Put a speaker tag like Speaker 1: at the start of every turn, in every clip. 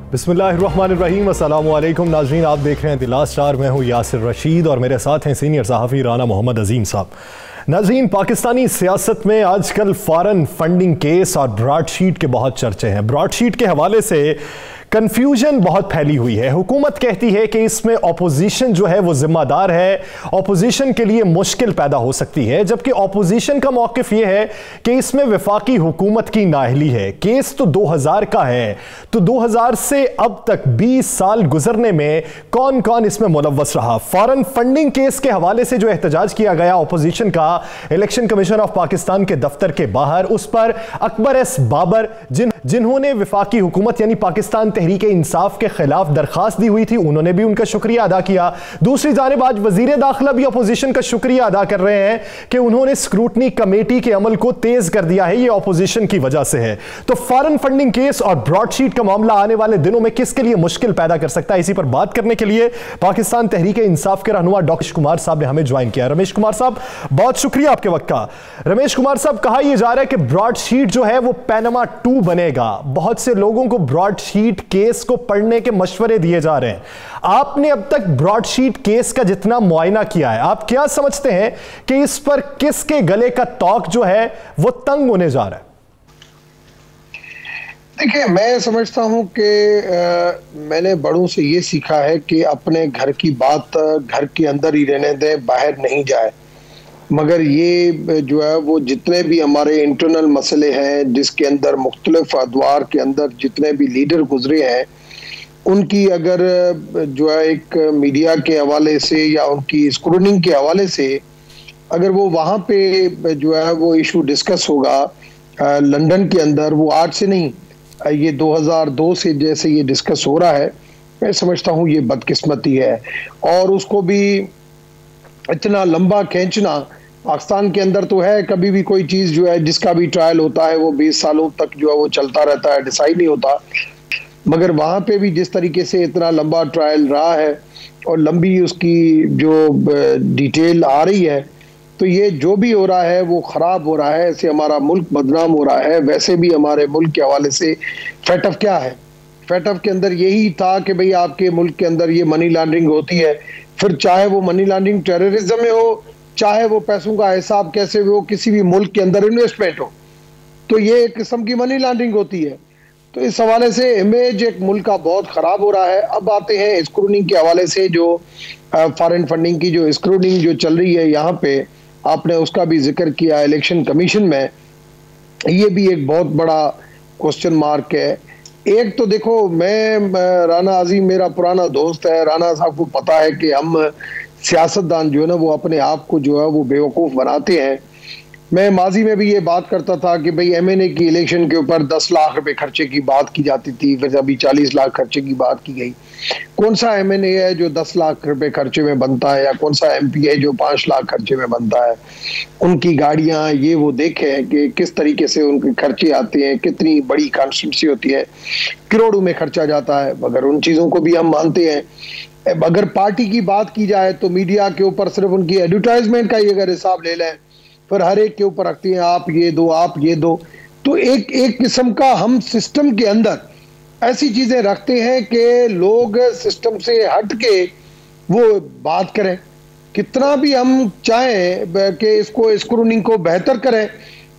Speaker 1: बिस्मिल्लाहिर्रहमानिर्रहीम, अस्सलामु अलैकुम नाज़रीन, आप देख रहे हैं द लास्ट आवर। मैं हूँ यासिर रशीद और मेरे साथ हैं सीनियर सहाफ़ी राना मोहम्मद अजीम साहब। नाज़रीन, पाकिस्तानी सियासत में आजकल फॉरेन फंडिंग केस और ब्रॉडशीट के बहुत चर्चे हैं। ब्रॉडशीट के हवाले से कंफ्यूजन बहुत फैली हुई है। हुकूमत कहती है कि इसमें ऑपोजिशन जो है वो जिम्मेदार है, ऑपोजिशन के लिए मुश्किल पैदा हो सकती है, जबकि ऑपोजिशन का मौक़िफ़ ये है कि इसमें वफाकी हुकूमत की नाअहली है। केस तो 2000 का है, तो 2000 से अब तक 20 साल गुजरने में कौन कौन इसमें मुलव्वस रहा। फॉरेन फंडिंग केस के हवाले से जो एहतजाज किया गया ऑपोजिशन का इलेक्शन कमीशन ऑफ पाकिस्तान के दफ्तर के बाहर, उस पर अकबर एस बाबर जिन्होंने वफाकी हुकूमत यानी पाकिस्तान तहरीक इंसाफ के खिलाफ दरखास्त दी हुई थी, उन्होंने भी उनका शुक्रिया अदा किया। दूसरी जानिब आज वजीर दाखिला भी अपोजिशन का शुक्रिया अदा कर रहे हैं कि उन्होंने स्क्रूटनी कमेटी के अमल को तेज कर दिया है, यह अपोजिशन की वजह से है। तो फॉरेन फंडिंग केस और ब्रॉडशीट का मामला आने वाले दिनों में किसके लिए मुश्किल पैदा कर सकता है, इसी पर बात करने के लिए पाकिस्तान तहरीक इंसाफ के रहनुमा डॉक्टर रमेश कुमार साहब ने हमें ज्वाइन किया। रमेश कुमार साहब, बहुत शुक्रिया आपके वक्त का। रमेश कुमार साहब, कहा यह जा रहा है कि ब्रॉडशीट जो है वो पैनामा 2 बनेगा। बहुत से लोगों को ब्रॉडशीट केस को पढ़ने के मशवरे दिए जा रहे हैं। आपने अब तक ब्रॉडशीट केस का जितना मुआयना किया है, आप क्या समझते हैं कि इस पर किसके गले का तौक जो है वो तंग होने जा रहा है?
Speaker 2: देखिए, मैं समझता हूं कि मैंने बड़ों से ये सीखा है कि अपने घर की बात घर के अंदर ही रहने दें, बाहर नहीं जाए। मगर ये जो है वो जितने भी हमारे इंटरनल मसले हैं, जिसके अंदर मुख्तलिफ अदवार के अंदर जितने भी लीडर गुजरे हैं, उनकी अगर जो है एक मीडिया के हवाले से या उनकी स्क्रूनिंग के हवाले से अगर वो वहाँ पे जो है वो इशू डिस्कस होगा लंदन के अंदर, वो आज से नहीं, ये 2002 से जैसे ये डिस्कस हो रहा है, मैं समझता हूँ ये बदकिस्मती है। और उसको भी इतना लंबा खींचना, पाकिस्तान के अंदर तो है, कभी भी कोई चीज़ जो है जिसका भी ट्रायल होता है वो 20 सालों तक जो है वो चलता रहता है, डिसाइड नहीं होता। मगर वहाँ पे भी जिस तरीके से इतना लंबा ट्रायल रहा है और लंबी उसकी जो डिटेल आ रही है, तो ये जो भी हो रहा है वो ख़राब हो रहा है। ऐसे हमारा मुल्क बदनाम हो रहा है। वैसे भी हमारे मुल्क के हवाले से फैटअप क्या है? फैटअप के अंदर यही था कि भाई आपके मुल्क के अंदर ये मनी लॉन्ड्रिंग होती है, फिर चाहे वो मनी लॉन्ड्रिंग टेररिज्म में हो, चाहे वो पैसों का हिसाब कैसे हो, किसी भी मुल्क के अंदर इन्वेस्टमेंट हो, तो ये एक किस्म की मनी लॉन्ड्रिंग होती है। तो इस हवाले से इमेज एक मुल्क का बहुत ख़राब हो रहा है। अब आते हैं स्क्रूनिंग के हवाले से, जो फॉरेन फंडिंग की जो स्क्रूनिंग जो चल रही है यहाँ पे, आपने उसका भी जिक्र किया इलेक्शन कमीशन में, ये भी एक बहुत बड़ा क्वेश्चन मार्क है। एक तो देखो, मैं राना अजीम मेरा पुराना दोस्त है, राना साहब को पता है कि हम सियासतदान जो है ना वो अपने आप को जो है वो बेवकूफ़ बनाते हैं। मैं माजी में भी ये बात करता था कि भाई MNA की इलेक्शन के ऊपर 10 लाख रुपए खर्चे की बात की जाती थी, फिर अभी 40 लाख खर्चे की बात की गई। कौन सा MNA है जो 10 लाख रुपए खर्चे में बनता है, या कौन सा MP है जो 5 लाख खर्चे में बनता है? उनकी गाड़ियां ये वो देखें कि किस तरीके से उनके खर्चे आते हैं, कितनी बड़ी कॉन्स्टिट्यूंसी होती है, करोड़ों में खर्चा जाता है। मगर उन चीज़ों को भी हम मानते हैं। अगर पार्टी की बात की जाए तो मीडिया के ऊपर सिर्फ उनकी एडवर्टाइजमेंट का ही अगर हिसाब ले लें, फिर हर एक के ऊपर रखती हैं आप ये दो, आप ये दो। तो एक किस्म का हम सिस्टम के अंदर ऐसी चीजें रखते हैं कि लोग सिस्टम से हट के वो बात करें। कितना भी हम चाहें कि इसको स्क्रूनिंग को बेहतर करें,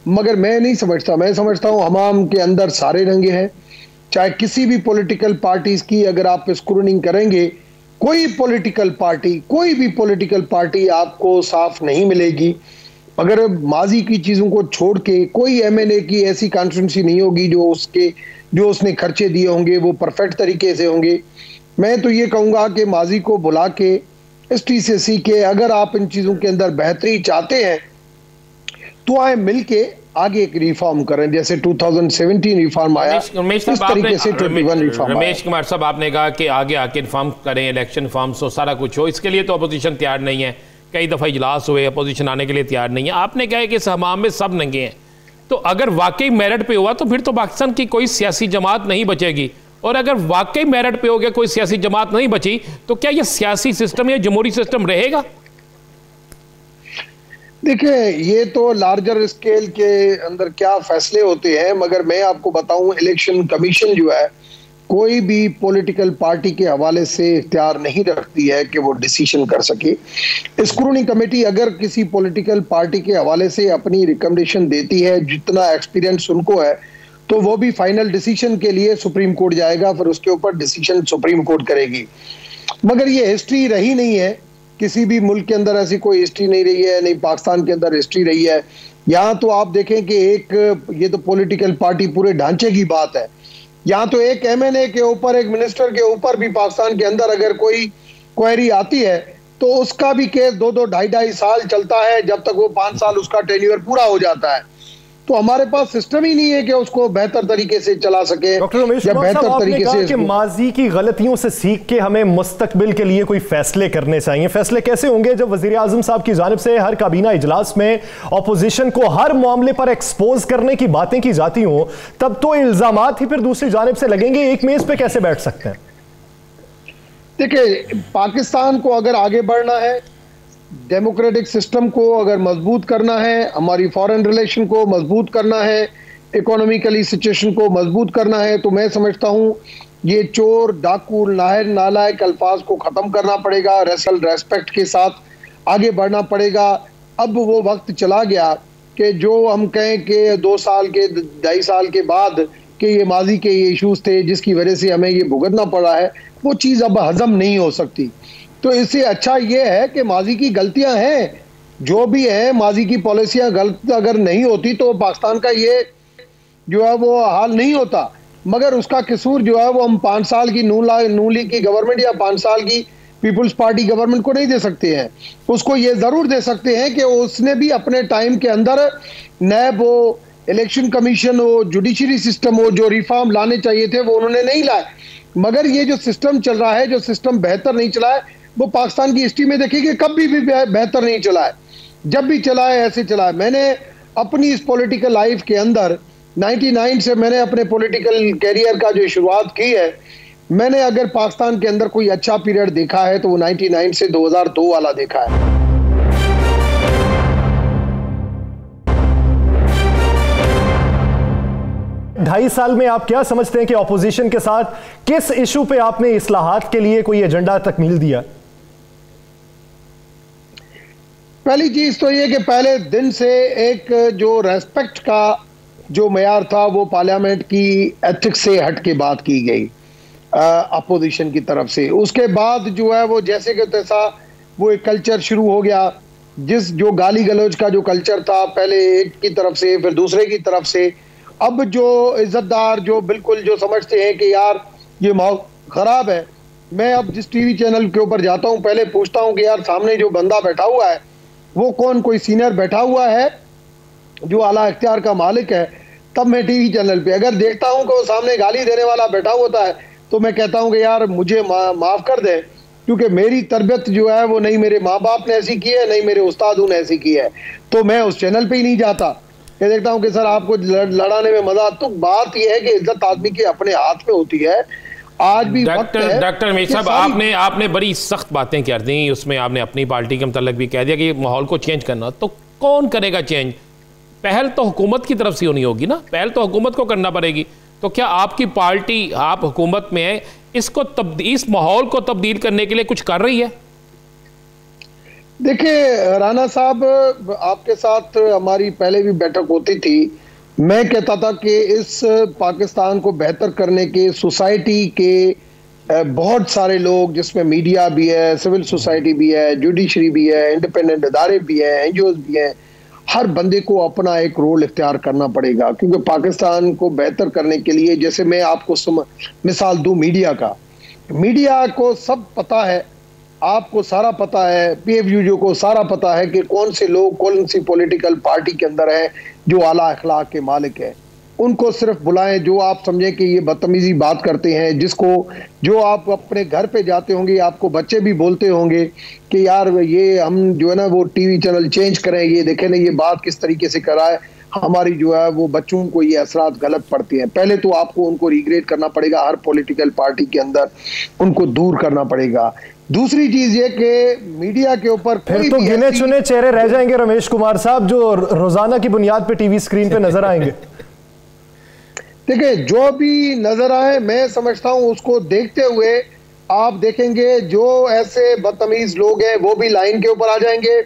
Speaker 2: मगर मैं नहीं समझता। मैं समझता हूँ हमाम के अंदर सारे रंगे हैं। चाहे किसी भी पॉलिटिकल पार्टीज की अगर आप स्क्रूनिंग करेंगे, कोई भी पॉलिटिकल पार्टी आपको साफ नहीं मिलेगी। अगर माजी की चीज़ों को छोड़ के कोई MNA की ऐसी कॉन्स्टिट्यूंसी नहीं होगी जो उसने खर्चे दिए होंगे वो परफेक्ट तरीके से होंगे। मैं तो ये कहूँगा कि माजी को बुला के हिस्ट्री से सीखे, अगर आप इन चीज़ों के अंदर बेहतरी चाहते हैं तो आए मिल के आगे एक रिफॉर्म करें। जैसे 2017 रिफॉर्म आया, इस तरीके से 21 रिफॉर्म।
Speaker 3: रमेश कुमार साहब, आपने कहा कि आगे आके रिफॉर्म करें, इलेक्शन रिफॉर्म्स हो, सारा कुछ हो, इसके लिए तो अपोजिशन तैयार नहीं है। कई दफ़ा इजलास हुए, अपोजिशन आने के लिए तैयार नहीं है। आपने कहा कि इस हमाम में सब नंगे हैं, तो अगर वाकई मेरिट पे हुआ तो फिर तो पाकिस्तान की कोई सियासी जमात नहीं बचेगी। और अगर वाकई मेरिट पे हो गया, कोई सियासी जमात नहीं बची, तो क्या ये सियासी सिस्टम या जमहूरी सिस्टम रहेगा?
Speaker 2: देखिए, ये तो लार्जर स्केल के अंदर क्या फैसले होते हैं, मगर मैं आपको बताऊं इलेक्शन कमीशन जो है कोई भी पॉलिटिकल पार्टी के हवाले से इख्तियार नहीं रखती है कि वो डिसीजन कर सके। स्क्रूटनी कमेटी अगर किसी पॉलिटिकल पार्टी के हवाले से अपनी रिकमेंडेशन देती है, जितना एक्सपीरियंस उनको है, तो वो भी फाइनल डिसीजन के लिए सुप्रीम कोर्ट जाएगा, फिर उसके ऊपर डिसीजन सुप्रीम कोर्ट करेगी। मगर ये हिस्ट्री रही नहीं है, किसी भी मुल्क के अंदर ऐसी कोई हिस्ट्री नहीं रही है, नहीं पाकिस्तान के अंदर हिस्ट्री रही है। यहाँ तो आप देखें कि ये तो पॉलिटिकल पार्टी पूरे ढांचे की बात है। यहाँ तो एक MNA के ऊपर, एक मिनिस्टर के ऊपर भी पाकिस्तान के अंदर अगर कोई क्वेरी आती है तो उसका भी केस 2-2, 2.5 साल चलता है, जब तक वो 5 साल उसका टेन्योर पूरा हो जाता है। तो हमारे पास सिस्टम ही नहीं है कि उसको बेहतर तरीके से चला सके।
Speaker 1: डॉक्टर रमेश
Speaker 2: या
Speaker 1: कुमार
Speaker 2: बेहतर
Speaker 1: साहब, आपने
Speaker 2: तरीके
Speaker 1: कहा
Speaker 2: से
Speaker 1: कि माजी की गलतियों से सीख के हमें मुस्तकबिल के लिए कोई फैसले करने चाहिए। फैसले कैसे होंगे जब वजीर आजम साहब की जानिब से हर काबीना इजलास में ऑपोजिशन को हर मामले पर एक्सपोज करने की बातें की जाती हों, तब तो इल्जामात ही फिर दूसरी जानिब से लगेंगे, एक मेज पे कैसे बैठ सकते हैं?
Speaker 2: देखिए, पाकिस्तान को अगर आगे बढ़ना है, डेमोक्रेटिक सिस्टम को अगर मजबूत करना है, हमारी फॉरेन रिलेशन को मजबूत करना है, इकोनॉमिकली सिचुएशन को मजबूत करना है, तो मैं समझता हूं ये चोर, डाकू, नालायक अल्फाज को खत्म करना पड़ेगा, रेस्पेक्ट के साथ आगे बढ़ना पड़ेगा। अब वो वक्त चला गया कि जो हम कहें कि 2 साल के 2.5 साल के बाद कि ये माजी के ये इश्यूज थे जिसकी वजह से हमें ये भुगतना पड़ा है, वो चीज़ अब हजम नहीं हो सकती। तो इससे अच्छा ये है कि माजी की गलतियां हैं, जो भी है, माजी की पॉलिसियां गलत अगर नहीं होती तो पाकिस्तान का ये जो है वो हाल नहीं होता। मगर उसका कसूर जो है वो हम 5 साल की नून लीग की गवर्नमेंट या 5 साल की पीपुल्स पार्टी गवर्नमेंट को नहीं दे सकते हैं। उसको ये जरूर दे सकते हैं कि उसने भी अपने टाइम के अंदर नैब हो, इलेक्शन कमीशन हो, जुडिशरी सिस्टम हो, जो रिफॉर्म लाने चाहिए थे वो उन्होंने नहीं लाए। मगर ये जो सिस्टम चल रहा है, जो सिस्टम बेहतर नहीं चला है, वो पाकिस्तान की हिस्ट्री में देखिए कि कभी भी बेहतर नहीं चला है। जब भी चला है ऐसे चला है। मैंने अपनी इस पॉलिटिकल लाइफ के अंदर 99 से मैंने अपने पॉलिटिकल कैरियर का जो शुरुआत की है, मैंने अगर पाकिस्तान के अंदर कोई अच्छा पीरियड देखा है तो वो 99 से 2002 वाला देखा है।
Speaker 1: ढाई साल में आप क्या समझते हैं कि ऑपोजिशन के साथ किस इशू पे आपने इस्लाहात के लिए कोई एजेंडा तकमील दिया?
Speaker 2: पहली चीज तो ये कि पहले दिन से एक जो रेस्पेक्ट का जो मयार था वो पार्लियामेंट की एथिक्स से हट के बात की गई अपोजिशन की तरफ से। उसके बाद जो है वो जैसे कि तैसा वो एक कल्चर शुरू हो गया, जो गाली गलौज का जो कल्चर था, पहले एक की तरफ से फिर दूसरे की तरफ से। अब जो इज्जतदार जो बिल्कुल जो समझते हैं कि यार ये माहौल खराब है, मैं अब जिस टीवी चैनल के ऊपर जाता हूं पहले पूछता हूं कि यार सामने जो बंदा बैठा हुआ है वो कौन, कोई सीनियर बैठा हुआ है जो आला इख्तियार का मालिक है। तब मैं टीवी चैनल पे अगर देखता हूं कि वो सामने गाली देने वाला बैठा होता है तो मैं कहता हूं कि यार मुझे माफ कर दे, क्योंकि मेरी तरबियत जो है वो नहीं मेरे माँ बाप ने ऐसी की है, नहीं मेरे उस्तादों ने ऐसी की है, तो मैं उस चैनल पे ही नहीं जाता। मैं देखता हूं कि सर आपको लड़ाने में मजा। तो बात यह है कि इज्जत आदमी के अपने हाथ में होती है। आज भी
Speaker 3: डॉक्टर रमेश साहब, आपने बड़ी सख्त बातें कर दी, उसमें आपने अपनी पार्टी के मतलब भी कह दिया कि माहौल को चेंज करना। तो कौन करेगा चेंज? पहल तो हुकूमत की तरफ से होनी होगी ना, पहल तो हुकूमत को करना पड़ेगी। तो क्या आपकी पार्टी, आप हुकूमत में है, इस माहौल को तब्दील करने के लिए कुछ कर रही है?
Speaker 2: देखिए राना साहब, आपके साथ हमारी पहले भी बैठक होती थी। मैं कहता था कि इस पाकिस्तान को बेहतर करने के सोसाइटी के बहुत सारे लोग, जिसमें मीडिया भी है, सिविल सोसाइटी भी है, जुडिशरी भी है, इंडिपेंडेंट इदारे भी हैं, एनजीओ भी हैं, हर बंदे को अपना एक रोल इख्तियार करना पड़ेगा। क्योंकि पाकिस्तान को बेहतर करने के लिए, जैसे मैं आपको मिसाल दूं मीडिया का, मीडिया को सब पता है, आपको सारा पता है, PFU को सारा पता है कि कौन से लोग कौन सी पॉलिटिकल पार्टी के अंदर हैं जो आला अखलाक के मालिक है। उनको सिर्फ बुलाएं जो आप समझें कि ये बदतमीजी बात करते हैं, जो आप अपने घर पे जाते होंगे, आपको बच्चे भी बोलते होंगे कि यार ये हम जो है ना वो टीवी चैनल चेंज करें, ये देखें ना ये बात किस तरीके से कराए, हमारी जो है वो बच्चों को ये असरात गलत पड़ते हैं। पहले तो आपको उनको रिग्रेट करना पड़ेगा, हर पॉलिटिकल पार्टी के अंदर उनको दूर करना पड़ेगा। दूसरी चीज ये कि मीडिया के ऊपर
Speaker 1: फिर तो गिने चुने चेहरे रह जाएंगे रमेश कुमार साहब, जो रोजाना की बुनियाद पे टीवी स्क्रीन पे नजर आएंगे।
Speaker 2: देखिए, जो भी नजर आए मैं समझता हूं उसको देखते हुए आप देखेंगे जो ऐसे बदतमीज लोग हैं वो भी लाइन के ऊपर आ जाएंगे।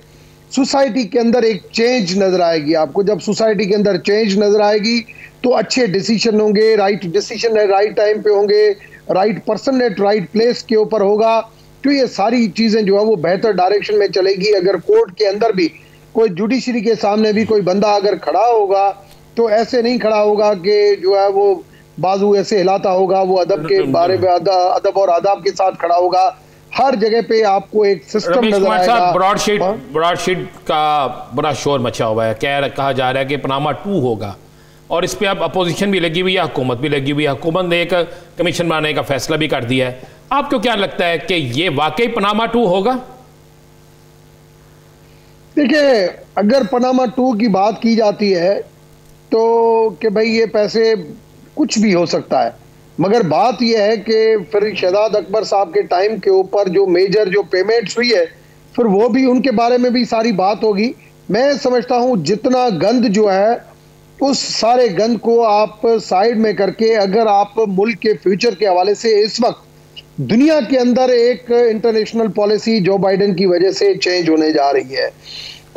Speaker 2: सोसाइटी के अंदर एक चेंज नजर आएगी आपको। जब सोसाइटी के अंदर चेंज नजर आएगी तो अच्छे डिसीजन होंगे, राइट डिसीजन है राइट टाइम पे होंगे, right person at right place के ऊपर होगा। तो ये सारी चीजें जो है वो बेहतर डायरेक्शन में चलेगी। अगर कोर्ट के अंदर भी कोई जुडिशरी के सामने भी कोई बंदा अगर खड़ा होगा तो ऐसे नहीं खड़ा होगा कि जो है वो बाजू ऐसे हिलाता होगा, वो अदब के बारे में अदब और आदाब के साथ खड़ा होगा। हर जगह पे आपको एक सिस्टम नजर आएगा।
Speaker 3: ब्रॉडशीट का बड़ा शोर मचा हुआ है, कहा जा रहा है कि पनामा 2 होगा और इस पे अब अपोजिशन भी लगी हुई है, हुकूमत भी लगी हुई है। हुकूमत ने एक कमीशन बनाने का फैसला भी कर दिया है। आपको क्या लगता है कि ये वाकई पनामा 2 होगा?
Speaker 2: देखिए, अगर पनामा 2 की बात की जाती है तो कि भाई ये पैसे कुछ भी हो सकता है, मगर बात यह है कि फिर शहजाद अकबर साहब के टाइम के ऊपर जो मेजर जो पेमेंट्स हुई है फिर वो भी उनके बारे में भी सारी बात होगी। मैं समझता हूं जितना गंद जो है उस सारे गंद को आप साइड में करके अगर आप मुल्क के फ्यूचर के हवाले से इस वक्त दुनिया के अंदर एक इंटरनेशनल पॉलिसी जो बाइडेन की वजह से चेंज होने जा रही है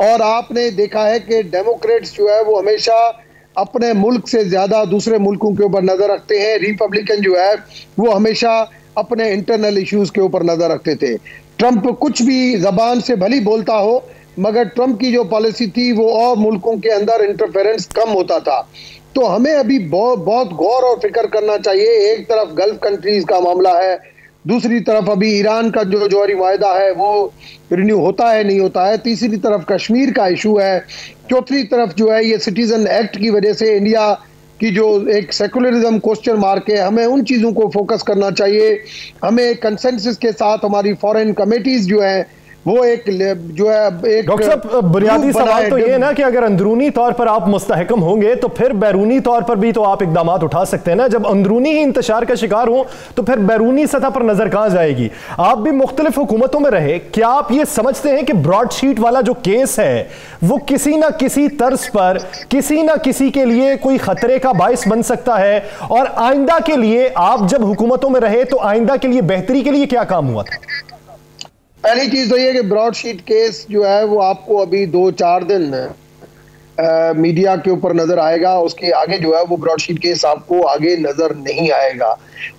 Speaker 2: और आपने देखा है कि डेमोक्रेट्स जो है वो हमेशा अपने मुल्क से ज्यादा दूसरे मुल्कों के ऊपर नजर रखते हैं। रिपब्लिकन जो है वो हमेशा अपने इंटरनल इश्यूज के ऊपर नजर रखते थे। ट्रंप कुछ भी जबान से भली बोलता हो मगर ट्रंप की जो पॉलिसी थी वो और मुल्कों के अंदर इंटरफेरेंस कम होता था। तो हमें अभी बहुत गौर और फिक्र करना चाहिए। एक तरफ गल्फ कंट्रीज का मामला है, दूसरी तरफ अभी ईरान का जो जौहरी वायदा है वो रिन्यू होता है नहीं होता है, तीसरी तरफ कश्मीर का इशू है, चौथी तरफ जो है ये सिटीजन एक्ट की वजह से इंडिया की जो एक सेकुलरिज्म क्वेश्चन मार्क है। हमें उन चीज़ों को फोकस करना चाहिए। हमें कंसेंसस के साथ हमारी फॉरेन कमेटीज जो है वो एक जो है एक
Speaker 1: डॉक्टर साहब बुनियादी सवाल तो ये ना कि अगर अंदरूनी तौर पर आप मुस्तहकम होंगे तो फिर बैरूनी तौर पर भी तो आप इकदाम उठा सकते हैं ना। जब अंदरूनी ही इंतशार का शिकार हो तो फिर बैरूनी सतह पर नजर कहां जाएगी? आप भी मुख्तलिफ हुकूमतों में रहे, क्या आप ये समझते हैं कि ब्रॉडशीट वाला जो केस है वो किसी ना किसी तर्ज पर किसी ना किसी के लिए कोई खतरे का बायस बन सकता है? और आइंदा के लिए आप जब हुकूमतों में रहे तो आइंदा के लिए बेहतरी के लिए क्या काम हुआ था?
Speaker 2: पहली चीज तो ये कि ब्रॉडशीट केस जो है वो आपको अभी 2-4 दिन मीडिया के ऊपर नजर आएगा। उसके आगे जो है वो ब्रॉडशीट केस आपको आगे नजर नहीं आएगा।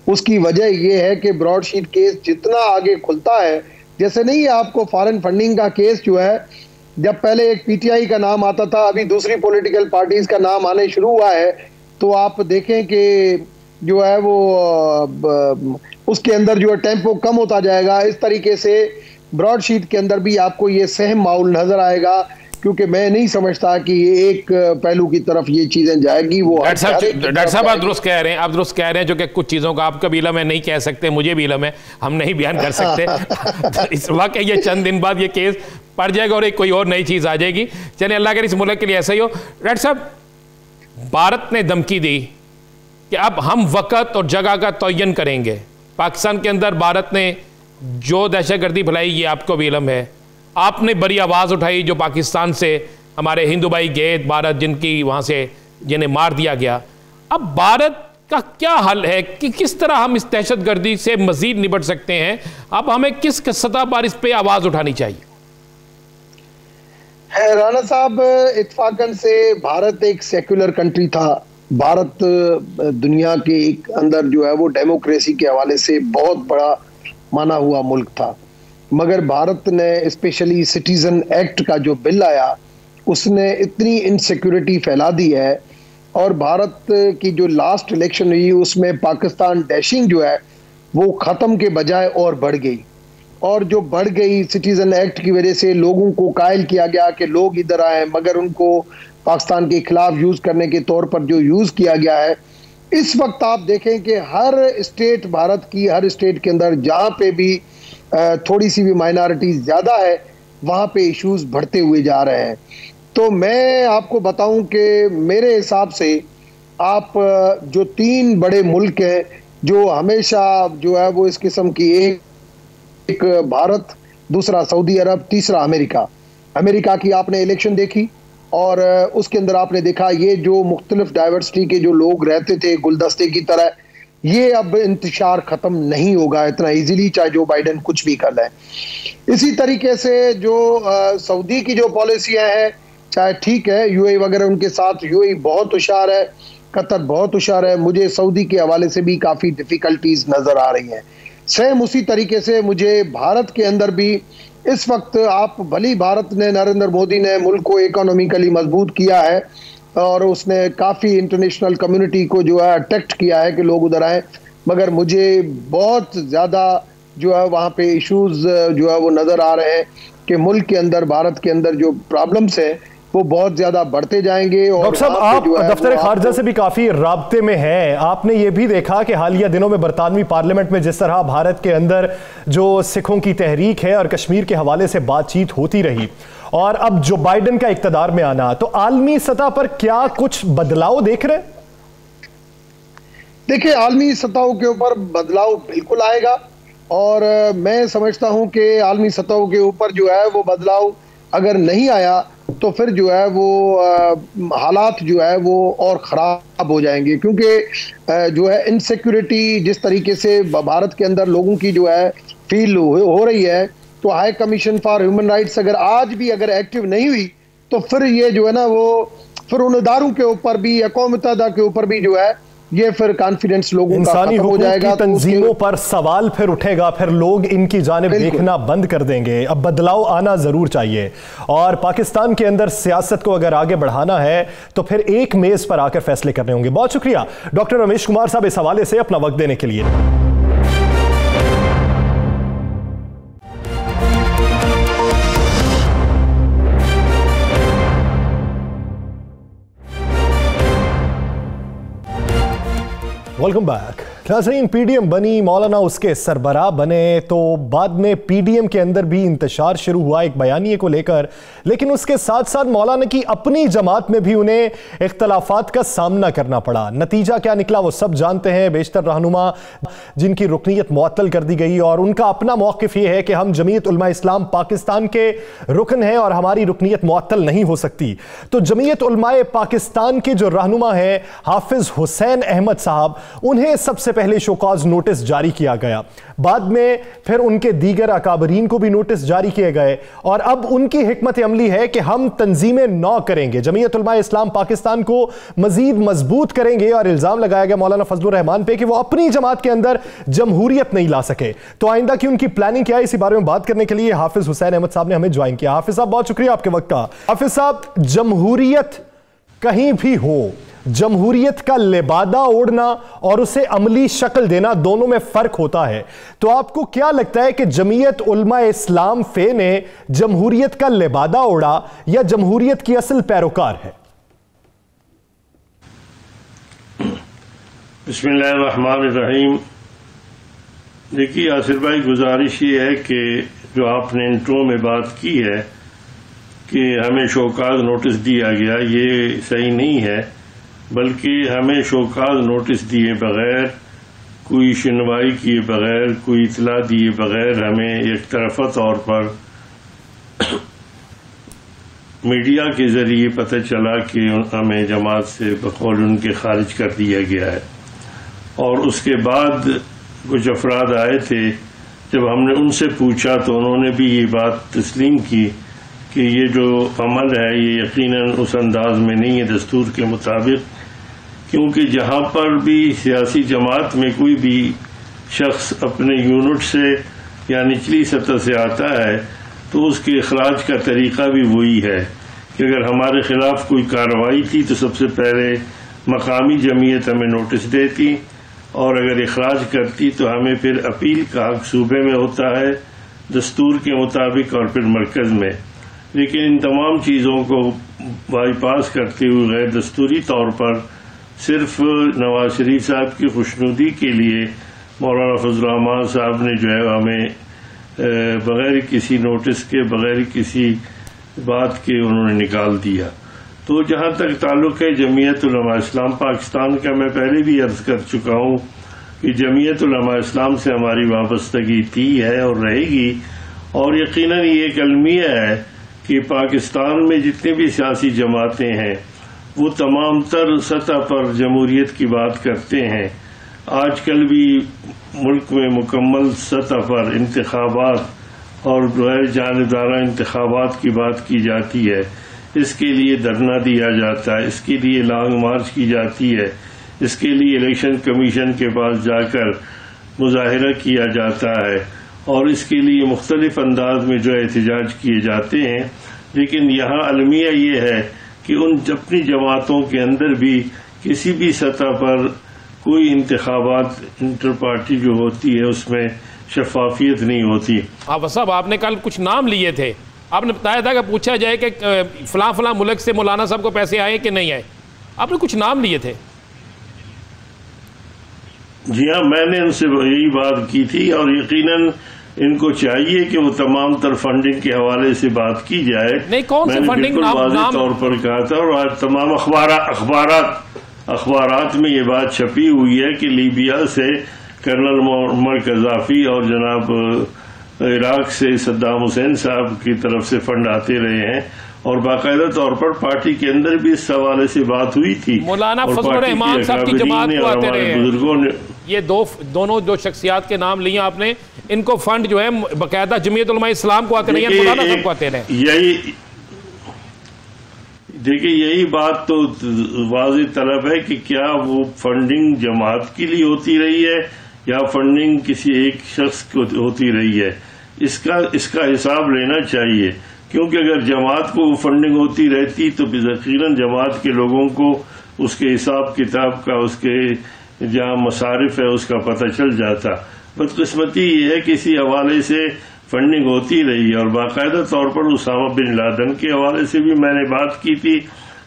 Speaker 2: उसकी वजह ये है कि ब्रॉडशीट केस जितना आगे खुलता है, जैसे नहीं आपको फॉरेन फंडिंग का केस जो है जब पहले एक पीटीआई का नाम आता था, अभी दूसरी पॉलिटिकल पार्टीज का नाम आने शुरू हुआ है, तो आप देखें कि जो है वो उसके अंदर जो है टेम्पो कम होता जाएगा। इस तरीके से ब्रॉडशीट के अंदर भी आपको ये सहम माहौल नजर आएगा, क्योंकि मैं नहीं समझता कि ये एक पहलू की तरफ ये चीजें जाएगी। वो
Speaker 3: डॉक्टर साहब आप दुरुस्त कह रहे हैं, आप दुरुस्त कह रहे हैं जो कि कुछ चीज़ों का आपका भी इल्म है, नहीं कह सकते, मुझे भी इल्म है, हम नहीं बयान कर सकते। इस वक्त ये चंद दिन बाद ये केस पड़ जाएगा और एक कोई और नई चीज़ आ जाएगी। चलिए अल्लाह करे इस मुल्क के लिए ऐसा ही हो। डॉक्टर साहब, भारत ने धमकी दी कि अब हम वक़्त और जगह का तयन करेंगे। पाकिस्तान के अंदर भारत ने जो दहशतगर्दी फैलाई ये आपको भी इल्म है, आपने बड़ी आवाज़ उठाई जो पाकिस्तान से हमारे हिंदू भाई गए भारत, जिनकी वहाँ से जिन्हें मार दिया गया। अब भारत का क्या हल है कि किस तरह हम इस दहशतगर्दी से मजीद निपट सकते हैं? अब हमें किस सतह पर इस पर आवाज़ उठानी चाहिए?
Speaker 2: राणा साहब, इत्तफाकन से भारत एक सेक्युलर कंट्री था। भारत दुनिया के एक अंदर जो है वो डेमोक्रेसी के हवाले से बहुत बड़ा माना हुआ मुल्क था, मगर भारत ने स्पेशली सिटीजन एक्ट का जो बिल आया उसने इतनी इनसिक्योरिटी फैला दी है। और भारत की जो लास्ट इलेक्शन हुई उसमें पाकिस्तान डैशिंग जो है वो ख़त्म के बजाय और बढ़ गई। और जो बढ़ गई सिटीजन एक्ट की वजह से लोगों को कायल किया गया कि लोग इधर आए, मगर उनको पाकिस्तान के खिलाफ यूज़ करने के तौर पर जो यूज़ किया गया है। इस वक्त आप देखें कि हर स्टेट, भारत की हर स्टेट के अंदर जहाँ पे भी थोड़ी सी भी माइनॉरिटी ज़्यादा है वहाँ पे इश्यूज बढ़ते हुए जा रहे हैं। तो मैं आपको बताऊं कि मेरे हिसाब से आप जो 3 बड़े मुल्क हैं जो हमेशा जो है वो इस किस्म की, एक भारत, दूसरा सऊदी अरब, तीसरा अमेरिका। अमेरिका की आपने इलेक्शन देखी, और उसके अंदर आपने देखा ये जो मुख्तलिफ डाइवर्सिटी के जो लोग रहते थे गुलदस्ते की तरह, ये अब इंतशार खत्म नहीं होगा इतना इजीली, चाहे जो बाइडेन कुछ भी कर ले। इसी तरीके से जो सऊदी की जो पॉलिसियां हैं, चाहे ठीक है यूएई वगैरह उनके साथ, यूएई बहुत होशियार है, कतर बहुत होशियार है, मुझे सऊदी के हवाले से भी काफ़ी डिफ़िकल्टीज नज़र आ रही हैं। सेम उसी तरीके से मुझे भारत के अंदर भी इस वक्त, आप भली भारत ने, नरेंद्र मोदी ने मुल्क को इकोनॉमिकली मजबूत किया है और उसने काफ़ी इंटरनेशनल कम्युनिटी को जो है अट्रैक्ट किया है कि लोग उधर आए, मगर मुझे बहुत ज़्यादा जो है वहाँ पे इश्यूज जो है वो नज़र आ रहे हैं कि मुल्क के अंदर, भारत के अंदर जो प्रॉब्लम्स हैं वो बहुत ज्यादा बढ़ते जाएंगे। और
Speaker 1: डॉक्टर साहब, आप दफ्तर खारजा से भी काफी राब्ते में हैं, आपने ये भी देखा कि हालिया दिनों में बरतानवी पार्लियामेंट में जिस तरह भारत के अंदर जो सिखों की तहरीक है और कश्मीर के हवाले से बातचीत होती रही, और अब जो बाइडेन का इक्तदार में आना, तो आलमी सतह पर क्या कुछ बदलाव देख रहे हैं?
Speaker 2: देखिए, आलमी सतहों के ऊपर बदलाव बिल्कुल आएगा और मैं समझता हूं कि आलमी सतहों के ऊपर जो है वो बदलाव अगर नहीं आया तो फिर जो है वो हालात जो है वो और ख़राब हो जाएंगे, क्योंकि जो है इनसिक्योरिटी जिस तरीके से भारत के अंदर लोगों की जो है फील हो रही है, तो high commission for human rights अगर आज भी अगर एक्टिव नहीं हुई तो फिर ये जो है ना वो फिर उन इदारों के ऊपर भी, अक़वाम मुत्तहिदा के ऊपर भी जो है ये फिर कॉन्फिडेंस लोगों का खत्म हो जाएगा।
Speaker 1: तंजीमों पर सवाल फिर उठेगा, फिर लोग इनकी जानिब देखना बंद कर देंगे। अब बदलाव आना जरूर चाहिए और पाकिस्तान के अंदर सियासत को अगर आगे बढ़ाना है तो फिर एक मेज पर आकर फैसले करने होंगे। बहुत शुक्रिया डॉक्टर रमेश कुमार साहब इस हवाले से अपना वक्त देने के लिए। Welcome back. नाज़रीन, पीडीएम बनी, मौलाना उसके सरबराह बने, तो बाद में पीडीएम के अंदर भी इंतशार शुरू हुआ एक बयानिए को लेकर, लेकिन उसके साथ साथ मौलाना की अपनी जमात में भी उन्हें इख्तलाफात का सामना करना पड़ा। नतीजा क्या निकला वो सब जानते हैं। बेशतर रहनुमा जिनकी रुकनीत मुअत्तल कर दी गई और उनका अपना मौक़िफ़ ये है कि हम जमीयत उलमा इस्लाम पाकिस्तान के रुकन हैं और हमारी रुकनीत मुअत्तल नहीं हो सकती। तो जमीयत उलमाए पाकिस्तान के जो रहनुमा हैं हाफिज हुसैन अहमद साहब, उन्हें सबसे पहले शोकॉज नोटिस जारी किया गया, बाद में फिर उनके दीगर अकाबरीन को भी नोटिस जारी किए गए और अब उनकी हिकमत अमली है कि हम तंजीमें नौ करेंगे, जमीयत उलमा इस्लाम पाकिस्तान को मजीद मजबूत करेंगे। और इल्जाम लगाया गया मौलाना फजलुर रहमान पे कि वो अपनी जमात के अंदर जमहूरियत नहीं ला सके। तो आइंदा की उनकी प्लानिंग क्या है, इसी बारे में बात करने के लिए हाफिज हुसैन अहमद साहब ने हमें ज्वाइन किया। हाफिज साहब, बहुत शुक्रिया आपके वक्त का। हाफिज साहब, जमहूरियत कहीं भी हो, जमहूरियत का लिबादा ओढ़ना और उसे अमली शक्ल देना, दोनों में फर्क होता है। तो आपको क्या लगता है कि जमीयत उलमा इस्लाम फे ने जमहूरियत का लिबादा ओढ़ा या जमहूरियत की असल पैरोकार है?
Speaker 4: बिस्मिल्लाहिर्रहमानिर्रहीम। देखिए आसिर भाई, गुजारिश ये है कि जो आपने इंट्रो में बात की है कि हमें शोकाज नोटिस दिया गया, ये सही नहीं है, बल्कि हमें शोकाज नोटिस दिए बगैर, कोई सुनवाई किए बगैर, कोई इतला दिए बगैर हमें एक तरफा तौर पर मीडिया के जरिए पता चला कि हमें जमात से बकौल उनके खारिज कर दिया गया है। और उसके बाद कुछ अफराद आए थे, जब हमने उनसे पूछा तो उन्होंने भी ये बात तस्लीम की कि ये जो अमल है ये यकीनन उस अंदाज में नहीं है दस्तूर के मुताबिक, क्योंकि जहां पर भी सियासी जमात में कोई भी शख्स अपने यूनिट से या निचली सतह से आता है तो उसके अखराज का तरीका भी वही है कि अगर हमारे खिलाफ कोई कार्रवाई थी तो सबसे पहले मकामी जमीयत हमें नोटिस देती और अगर अखराज करती तो हमें फिर अपील का हक सूबे में होता है दस्तूर के मुताबिक और फिर मरकज में। लेकिन इन तमाम चीज़ों को बाईपास करते हुए गैर दस्तूरी तौर पर सिर्फ नवाज शरीफ साहब की खुशनुदी के लिए मौलाना फजलुर रहमान साहब ने जो है हमें बगैर किसी नोटिस के, बगैर किसी बात के उन्होंने निकाल दिया। तो जहाँ तक ताल्लुक़ है जमीयत उलमा इस्लाम पाकिस्तान का, मैं पहले भी अर्ज कर चुका हूँ कि जमीयत उलमा इस्लाम से हमारी वाबस्तगी थी है और रहेगी, और यकीनन ये एक अलमिया है कि पाकिस्तान में जितने भी सियासी जमातें हैं वो तमाम तर सतह पर जमहूरियत की बात करते हैं। आजकल भी मुल्क में मुकम्मल सतह पर इंतखाबात और गैर जानिबदारा इंतखाबात की बात की जाती है। इसके लिए धरना दिया जाता है, इसके लिए लॉन्ग मार्च की जाती है, इसके लिए इलेक्शन कमीशन के पास जाकर मुजाहिरा किया जाता है और इसके लिए मुख्तलिफ अंदाज में जो एहतजाज किए जाते हैं। लेकिन यहाँ अलमिया ये है कि उन अपनी जमातों के अंदर भी किसी भी सतह पर कोई इंतखाबात इंटर पार्टी जो होती है उसमें शफाफियत नहीं होती।
Speaker 3: हाँ साहब, आपने कल कुछ नाम लिए थे, आपने बताया था कि पूछा जाए कि फलां फलां मुल्क से मौलाना साहब को पैसे आए कि नहीं आए, आपने कुछ नाम लिए थे।
Speaker 4: जी हाँ, मैंने उनसे यही बात की थी और यकीनन इनको चाहिए कि वो तमाम तर फंडिंग के हवाले से बात की जाए।
Speaker 3: नहीं, कौन सी फंडिंग?
Speaker 4: वाज़ेह तौर पर कहा था और आज तमाम अखबारात में ये बात छपी हुई है कि लीबिया से कर्नल मुअम्मर कज़ाफी और जनाब इराक से सद्दाम हुसैन साहब की तरफ से फंड आते रहे हैं और बाकायदा तौर पर पार्टी के अंदर भी इस हवाले से बात हुई थी।
Speaker 3: मौलाना फजलुर रहमान साहब की जमात को आते रहे हैं। बुजुर्गों ने ये दोनों जो शख्सियात के नाम लिए आपने, इनको फंड जो है बाकायदा जमीयत उलमा इस्लाम को आते रहे हैं, मौलाना साहब को आते रहे।
Speaker 4: यही देखिए, यही बात तो वाज़ेह तलब है कि क्या वो फंडिंग जमात के लिए होती रही है या फंडिंग किसी एक शख्स को होती रही है। इसका हिसाब लेना चाहिए, क्योंकि अगर जमात को फंडिंग होती रहती तो यकीनन जमात के लोगों को उसके हिसाब किताब का, उसके जहाँ मसारिफ है उसका पता चल जाता। बदकिस्मती ये है कि इसी हवाले से फंडिंग होती रही है और बाकायदा तौर पर उसामा बिन लादेन के हवाले से भी मैंने बात की थी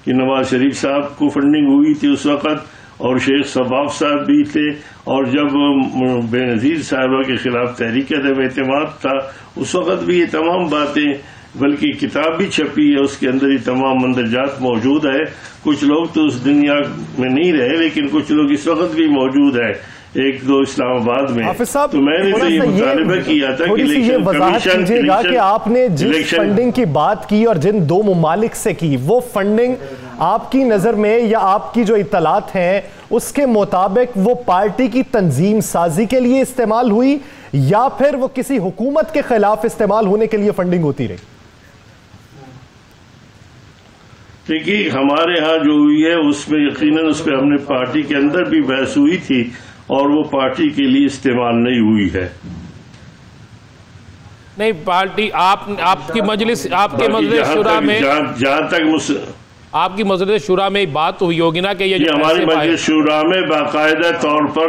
Speaker 4: कि नवाज शरीफ साहब को फंडिंग हुई थी उस वक़्त और शेख सबाब साहब भी थे और जब बेनज़ीर साहिबा के खिलाफ तहरीक अदम-ए-एतमाद था उस वक़्त भी ये तमाम बातें, बल्कि किताब भी छपी है उसके अंदर ये तमाम मंदरजात मौजूद है। कुछ लोग तो उस दुनिया में नहीं रहे लेकिन कुछ लोग इस वक्त भी मौजूद है, एक दो इस्लामाबाद में। तो मैंने तो ये मुतालबा किया था कि इलेक्शन कमीशन
Speaker 1: कि आपने जिस फंडिंग की बात की और जिन दो मुमालिक से की, वो फंडिंग आपकी नजर में या आपकी जो इत्तलात हैं उसके मुताबिक वो पार्टी की तंजीम साजी के लिए इस्तेमाल हुई या फिर वो किसी हुकूमत के खिलाफ इस्तेमाल होने के लिए फंडिंग होती रही?
Speaker 4: देखिए, हमारे यहाँ जो हुई है उसमें यकीनन उस पर हमने पार्टी के अंदर भी बहस हुई थी और वो पार्टी के लिए इस्तेमाल नहीं हुई है।
Speaker 3: नहीं, पार्टी आपकी मजलिस शुरा में
Speaker 4: जहाँ तक
Speaker 3: आपकी मजलिस शुरा में बात हुई होगी ना कि ये
Speaker 4: हमारी मजलिस शुरा में बाकायदा तौर पर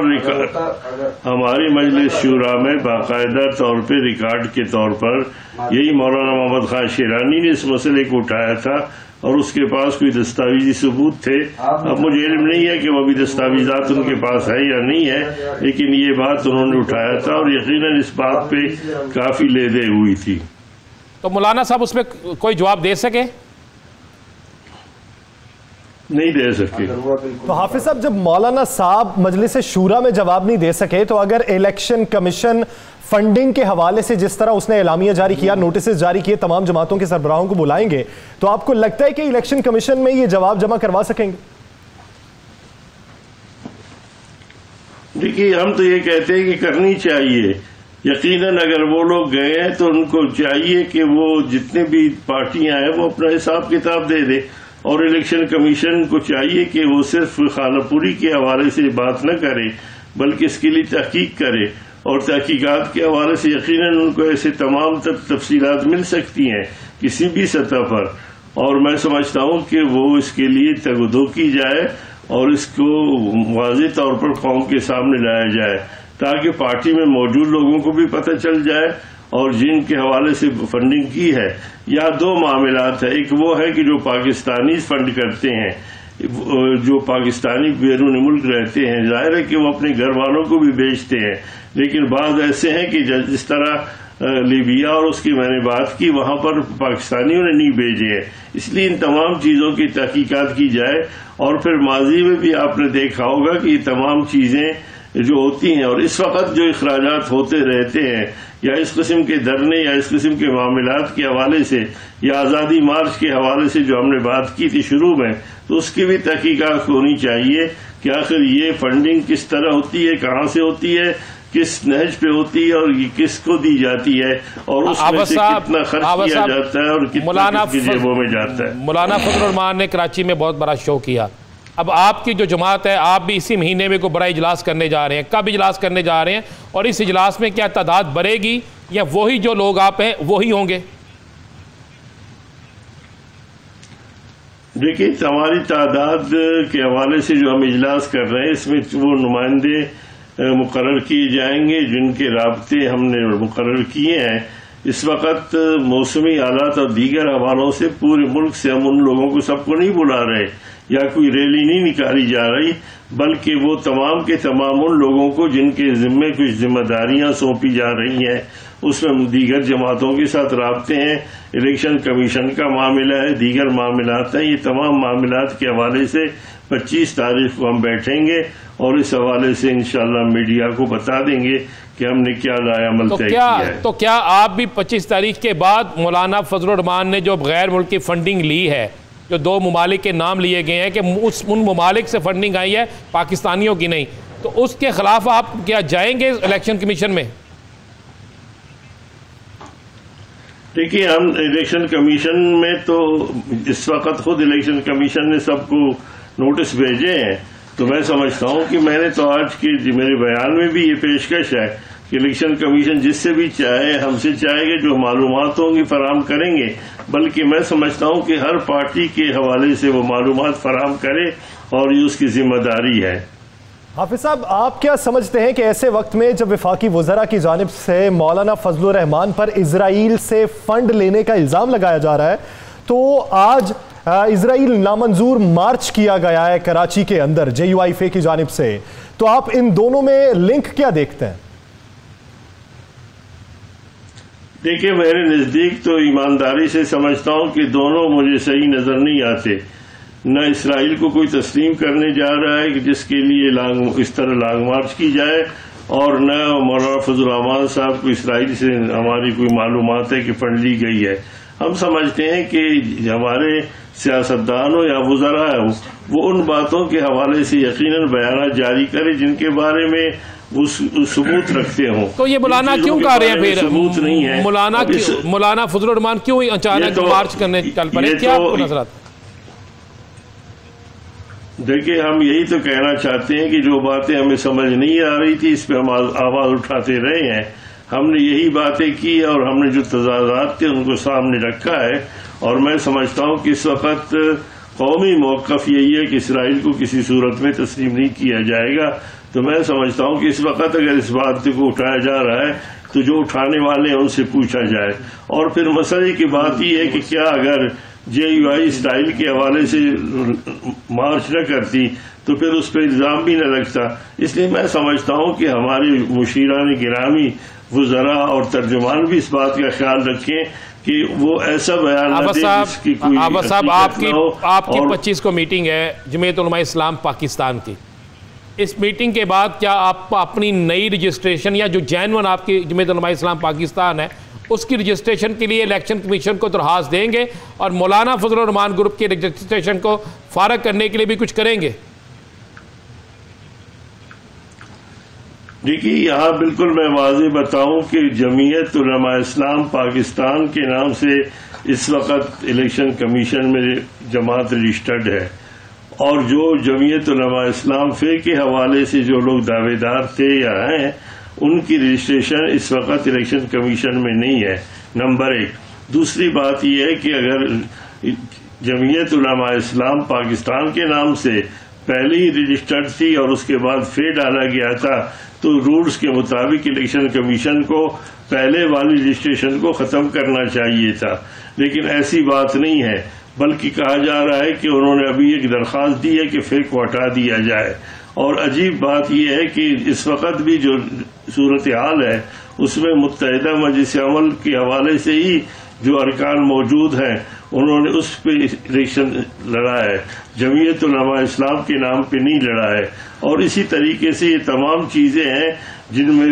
Speaker 4: रिकॉर्ड के तौर पर यही मौलाना मोहम्मद खान शेरानी ने इस मसले को उठाया था और उसके पास कोई दस्तावेजी सबूत थे। अब मुझे इल्म नहीं है कि वो भी दस्तावेजात उनके पास है या नहीं है, लेकिन ये बात उन्होंने उठाया था और यकीनन इस बात पे काफी लेदे हुई थी।
Speaker 3: तो मौलाना साहब उसमें कोई जवाब दे सके?
Speaker 4: नहीं दे सके।
Speaker 1: तो हाफिज साहब, जब मौलाना साहब मजलिस शूरा में जवाब नहीं दे सके तो अगर इलेक्शन कमीशन फंडिंग के हवाले से जिस तरह उसने एलामिया जारी किया, नोटिस जारी किए, तमाम जमातों के सरबराहों को बुलाएंगे, तो आपको लगता है कि इलेक्शन कमीशन में ये जवाब जमा करवा सकेंगे?
Speaker 4: देखिए, हम तो ये कहते हैं कि करनी चाहिए। यकीनन अगर वो लोग गए हैं तो उनको चाहिए कि वो जितने भी पार्टियां हैं वो अपना हिसाब किताब दे दे और इलेक्शन कमीशन को चाहिए कि वो सिर्फ खानापुरी के हवाले से बात न करे बल्कि इसके लिए तहकीक करे और तहकीकात के हवाले से यकीनन उनको ऐसे तमाम तफसीलात मिल सकती हैं किसी भी सतह पर। और मैं समझता हूं कि वो इसके लिए तगदो की जाए और इसको वाज़ेह तौर पर कौम के सामने लाया जाए ताकि पार्टी में मौजूद लोगों को भी पता चल जाए और जिनके हवाले से फंडिंग की है। या दो मामलात है, एक वो है कि जो पाकिस्तानी फंड करते हैं, जो पाकिस्तानी बैरून मुल्क रहते हैं, जाहिर है कि वो अपने घर वालों को भी बेचते हैं, लेकिन बाद ऐसे हैं कि जिस तरह लीबिया और उसकी मैंने बात की वहां पर पाकिस्तानियों ने नहीं भेजे हैं। इसलिए इन तमाम चीजों की तहकीकात की जाए और फिर माजी में भी आपने देखा होगा कि ये तमाम चीजें जो होती हैं, और इस वक्त जो अखराजात होते रहते हैं या इस किस्म के धरने या इस किस्म के मामलात के हवाले से या आज़ादी मार्च के हवाले से जो हमने बात की थी शुरू में, तो उसकी भी तहकीकात होनी चाहिए कि आखिर ये फंडिंग किस तरह होती है, कहाँ से होती है, किस नहज पे होती है और ये किसको दी जाती है और उसमें से कितना खर्च किया जाता है और कितना किसकी जेबों में जाता है।
Speaker 3: मौलाना फजलुर रहमान ने कराची में बहुत बड़ा शो किया। अब आपकी जो जमात है, आप भी इसी महीने में कोई बड़ा इजलास करने जा रहे हैं, कब इजलास करने जा रहे हैं और इस इजलास में क्या तादाद बढ़ेगी या वही जो लोग आप हैं वही होंगे?
Speaker 4: देखिए, हमारी तादाद के हवाले से जो हम इजलास कर रहे हैं इसमें वो नुमाइंदे मुकर्रर किए जाएंगे जिनके राब्ते हमने मुकर्रर किए हैं। इस वक्त मौसमी हालात और दीगर हवालों से पूरे मुल्क से हम उन लोगों को सबको नहीं बुला रहे या कोई रैली नहीं निकाली जा रही, बल्कि वो तमाम के तमाम उन लोगों को जिनके जिम्मे कुछ जिम्मेदारियां सौंपी जा रही हैं, उसमें दीगर जमातों के साथ राब्ते हैं, इलेक्शन कमीशन का मामला है, दीगर मामलात हैं। ये तमाम मामलात के हवाले से 25 तारीख को हम बैठेंगे और इस हवाले से इंशाअल्लाह मीडिया को बता देंगे कि हमने क्या लायामल तय किया है।
Speaker 3: तो क्या आप भी 25 तारीख के बाद मौलाना फजलुर रहमान ने जो गैर मुल्की फंडिंग ली है, जो 2 ममालिक के नाम लिए गए हैं कि उन ममालिक से फंडिंग आई है, पाकिस्तानियों की नहीं, तो उसके खिलाफ आप क्या जाएंगे इलेक्शन कमीशन में?
Speaker 4: देखिए, हम इलेक्शन कमीशन में तो इस वक्त खुद इलेक्शन कमीशन ने सबको नोटिस भेजे हैं, तो मैं समझता हूं कि मैंने तो आज के मेरे बयान में भी ये पेशकश है कि इलेक्शन कमीशन जिससे भी चाहे हमसे चाहेगा जो मालूमात होंगी फराहम करेंगे, बल्कि मैं समझता हूं कि हर पार्टी के हवाले से वो मालूमात फराहम करे और ये उसकी जिम्मेदारी है।
Speaker 1: हाफिज साहब, आप क्या समझते हैं कि ऐसे वक्त में जब वफाकी वज़रा की जानिब से मौलाना फजलुर रहमान पर इजराइल से फंड लेने का इल्ज़ाम लगाया जा रहा है, तो आज इजराइल नामंजूर मार्च किया गया है कराची के अंदर JUIF की जानिब से, तो आप इन दोनों में लिंक क्या देखते हैं?
Speaker 4: देखिए, मेरे नज़दीक तो ईमानदारी से समझता हूं कि दोनों मुझे सही नजर नहीं आते। न इसराइल को कोई तस्लीम करने जा रहा है कि जिसके लिए इस तरह लॉन्ग मार्च की जाए, और न मौलाना फजलुर रहमान साहब को इसराइल से हमारी कोई मालूमात है कि फंड ली गई है। हम समझते हैं कि हमारे सियासतदान हो या वज़रा हो, वो उन बातों के हवाले से यकीनन बयान जारी करे जिनके बारे में वो सबूत रखते हों।
Speaker 3: तो ये मौलाना क्यों कर रहे हैं फिर?
Speaker 4: सबूत नहीं है।
Speaker 3: मौलाना फजलुर रहमान क्यों अचानक मार्च करने चल पड़े? क्या आपको नजर आता?
Speaker 4: देखिए, हम यही तो कहना चाहते हैं कि जो बातें हमें समझ नहीं आ रही थी इस पे हम आवाज उठाते रहे हैं। हमने यही बातें की और हमने जो तजादात थे उनको सामने रखा है, और मैं समझता हूं कि इस वक्त कौमी मौक़िफ़ यही है कि इसराइल को किसी सूरत में तस्लीम नहीं किया जाएगा। तो मैं समझता हूं कि इस वक्त अगर इस बात को उठाया जा रहा है तो जो उठाने वाले हैं उनसे पूछा जाए। और फिर मसले की बात यह है कि क्या अगर JUI इसराइल के हवाले से मार्च न करती तो फिर उस पर इल्ज़ाम भी न लगता। इसलिए मैं समझता हूं कि हमारे मुशीरान गिरामी वज़रा और तर्जुमान भी इस बात का ख्याल रखें कि वो ऐसा बयान न दें जिसकी कोई
Speaker 3: आपकी 25 को मीटिंग है जमीयत उलमा इस्लाम पाकिस्तान की। इस मीटिंग के बाद क्या आप अपनी नई रजिस्ट्रेशन या जो जैनवन आपकी जमीयत उलमा इस्लाम पाकिस्तान है उसकी रजिस्ट्रेशन के लिए इलेक्शन कमीशन को दरख्वास्त देंगे और मौलाना फजलुर रहमान ग्रुप के रजिस्ट्रेशन को फारग करने के लिए भी कुछ करेंगे?
Speaker 4: देखिए, यहाँ बिल्कुल मैं वाज़ेह बताऊं कि जमीयत उलमा इस्लाम पाकिस्तान के नाम से इस वक्त इलेक्शन कमीशन में जमात रजिस्टर्ड है, और जो जमीयत उलमा इस्लाम फे के हवाले से जो लोग दावेदार थे या हैं उनकी रजिस्ट्रेशन इस वक्त इलेक्शन कमीशन में नहीं है, नंबर 1। दूसरी बात यह है कि अगर जमीयत उलमा इस्लाम पाकिस्तान के नाम से पहले ही रजिस्टर्ड थी और उसके बाद फे डाला गया था तो रूल्स के मुताबिक इलेक्शन कमीशन को पहले वाली रजिस्ट्रेशन को खत्म करना चाहिए था, लेकिन ऐसी बात नहीं है। बल्कि कहा जा रहा है कि उन्होंने अभी एक दरख्वास्त दी है कि फे को हटा दिया जाए। और अजीब बात यह है कि इस वक्त भी जो सूरत हाल है उसमें मुत्तहिदा मजलिस अमल के हवाले से ही जो अरकान मौजूद हैं उन्होंने उस पे इलेक्शन लड़ा है, जमीयत उलमा इस्लाम के नाम पे नहीं लड़ा है। और इसी तरीके से ये तमाम चीजें हैं जिनमें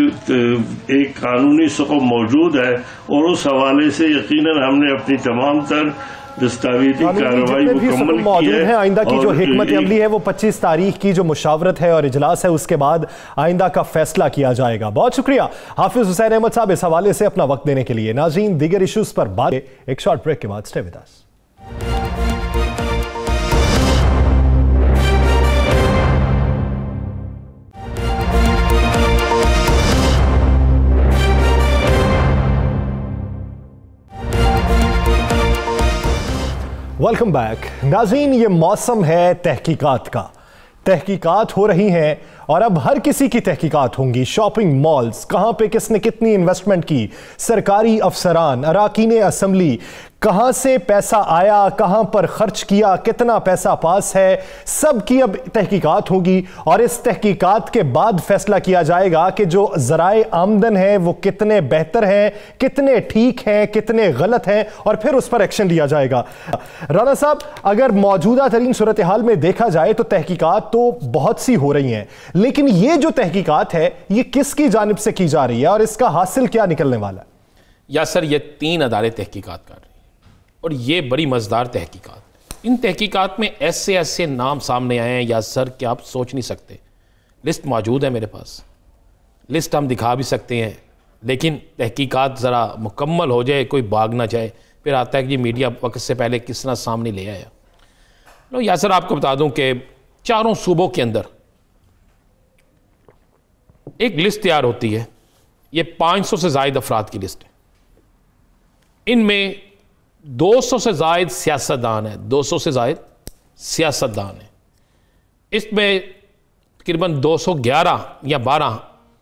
Speaker 4: एक कानूनी सुकून मौजूद है, और उस हवाले से यकीनन हमने अपनी तमाम तर दस्तावेजी कार्रवाई मुकम्मल की है।
Speaker 1: आइंदा की जो हिकमत अमली है वो 25 तारीख की जो मुशावरत है और इजलास है उसके बाद आइंदा का फैसला किया जाएगा। बहुत शुक्रिया हाफिज हुसैन अहमद साहब इस हवाले से अपना वक्त देने के लिए। नाज़रीन, दीगर इश्यूज पर बात एक शॉर्ट ब्रेक के बाद stay with us. Welcome back. नाज़रीन, ये मौसम है तहकीकात का। तहकीकात हो रही हैं और अब हर किसी की तहकीकात होंगी। शॉपिंग मॉल्स, कहां पे किसने कितनी इन्वेस्टमेंट की, सरकारी अफसरान, अराकीन असम्बली, कहां से पैसा आया, कहां पर खर्च किया, कितना पैसा पास है, सब की अब तहकीकात होगी। और इस तहकीकात के बाद फैसला किया जाएगा कि जो ज़राए आमदन है वो कितने बेहतर हैं, कितने ठीक हैं, कितने गलत हैं, और फिर उस पर एक्शन लिया जाएगा। राना साहब, अगर मौजूदा तरीन सूरत हाल में देखा जाए तो तहकीकात तो बहुत सी हो रही हैं, लेकिन ये जो तहकीकात है ये किसकी जानिब से की जा रही है और इसका हासिल क्या निकलने वाला है?
Speaker 3: या सर, ये 3 अदारे तहकीकात कर रहे हैं और ये बड़ी मज़ेदार तहकीकात। इन तहकीकात में ऐसे ऐसे नाम सामने आए हैं या सर कि आप सोच नहीं सकते। लिस्ट मौजूद है मेरे पास, लिस्ट हम दिखा भी सकते हैं, लेकिन तहकीकात ज़रा मुकम्मल हो जाए, कोई भाग ना जाए, फिर आता है कि मीडिया वक्त से पहले किस तरह सामने ले आया। लो या सर, आपको बता दूं कि 4 सूबों के अंदर एक लिस्ट तैयार होती है। ये 500 से ज़ायद अफराद की लिस्ट है। इनमें 200 से ज़ायद सियासतदान है, 200 से ज़ायद सियासतदान है। इसमें तकरीबन 211 या 12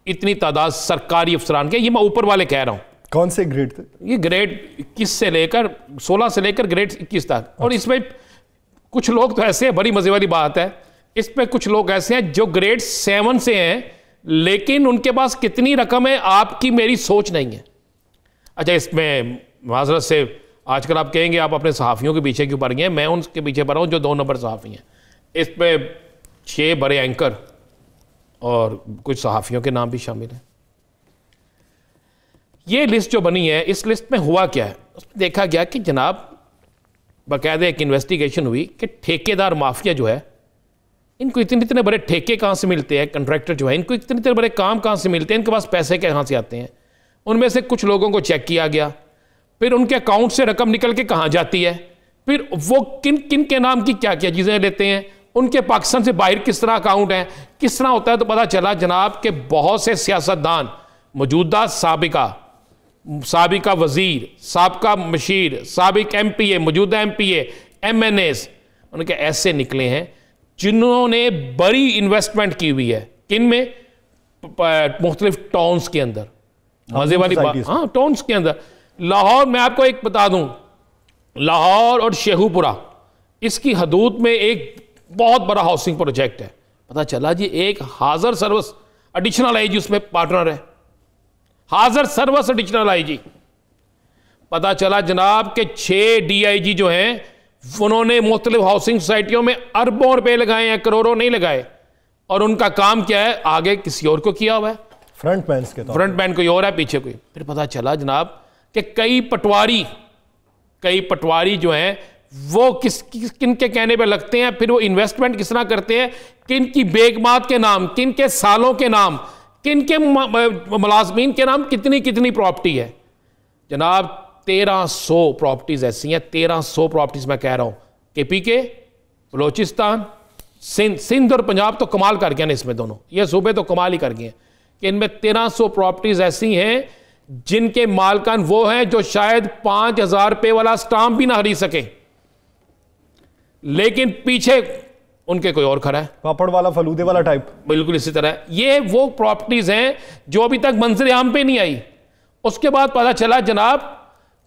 Speaker 3: इतनी तादाद सरकारी अफसरान के। ये मैं ऊपर वाले कह रहा हूँ।
Speaker 1: कौन से ग्रेड थे?
Speaker 3: ये ग्रेड 21 से लेकर 16 से लेकर ग्रेड 21 तक। और इसमें कुछ लोग तो ऐसे हैं, बड़ी मजे वाली बात है, इसमें कुछ लोग ऐसे हैं जो ग्रेड 7 से हैं, लेकिन उनके पास कितनी रकम है आपकी मेरी सोच नहीं है। अच्छा, इसमें माजरत से आजकल आप कहेंगे आप अपने सहाफ़ियों के पीछे क्यों पड़ गए हैं, मैं उनके पीछे पड़ा हूँ जो 2 नंबर सहाफ़ी हैं। इसमें 6 बड़े एंकर और कुछ सहाफ़ियों के नाम भी शामिल हैं। ये लिस्ट जो बनी है, इस लिस्ट में हुआ क्या है, उसमें देखा गया कि जनाब बाकायदा एक इन्वेस्टिगेशन हुई कि ठेकेदार माफिया जो है, इनको इतने इतने बड़े ठेके कहाँ से मिलते हैं, कंट्रैक्टर जो है इनको इतने इतने बड़े काम कहाँ से मिलते हैं, इनके पास पैसे कहाँ से आते हैं। उनमें से कुछ लोगों को चेक किया गया, फिर उनके अकाउंट से रकम निकल के कहाँ जाती है, फिर वो किन किन के नाम की क्या क्या चीज़ें लेते हैं, उनके पाकिस्तान से बाहर किस तरह अकाउंट है, किस तरह होता है। तो पता चला जनाब के बहुत से सियासतदान, मौजूदा साबिका वजीर, साबिका मशीर, साबिक MPA, मौजूदा MPA, MNAs, उनके ऐसे निकले हैं जिन्होंने बड़ी इन्वेस्टमेंट की हुई है। किन में? मुख्तलिफ टाउन्स के अंदर। मजे वाली बात, हाँ, टाउन्स के अंदर। लाहौर, मैं आपको एक बता दूं, लाहौर और शेखुपुरा, इसकी हदूद में एक बहुत बड़ा हाउसिंग प्रोजेक्ट है। पता चला जी एक हाजर सर्विस एडिशनल IG उसमें पार्टनर है, हाजर सर्विस एडिशनल IG। पता चला जनाब के 6 DIG जो हैं उन्होंने मुख्तलिफ हाउसिंग सोसाइटियों में अरबों रुपए लगाए हैं, करोड़ों नहीं लगाए। और उनका काम क्या है, आगे किसी और को किया हुआ है, फ्रंट मैन कोई और है, पीछे कोई। फिर पता चला जनाब कि कई पटवारी जो हैं वो किन के कहने पे लगते हैं, फिर वो इन्वेस्टमेंट किस तरह करते हैं, किन की बेगमात के नाम, किन के सालों के नाम, किन के मुलाजमीन के नाम कितनी कितनी प्रॉपर्टी है। जनाब 1300 प्रॉपर्टीज ऐसी हैं, 1300 प्रॉपर्टीज मैं कह रहा हूं। KPK, बलोचिस्तान, सिंध और पंजाब तो कमाल कर गए ना, इसमें दोनों ये सूबे तो कमाल ही कर गए कि इनमें 1300 प्रॉपर्टीज ऐसी हैं जिनके मालकान वो हैं जो शायद 5000 रुपये वाला स्टाम्प भी ना खरीद सके, लेकिन पीछे उनके कोई और खड़ा है,
Speaker 1: पापड़ वाला, फलूदे वाला टाइप।
Speaker 3: बिल्कुल इसी तरह ये वो प्रॉपर्टीज हैं जो अभी तक मंजर आम पे नहीं आई। उसके बाद पता चला जनाब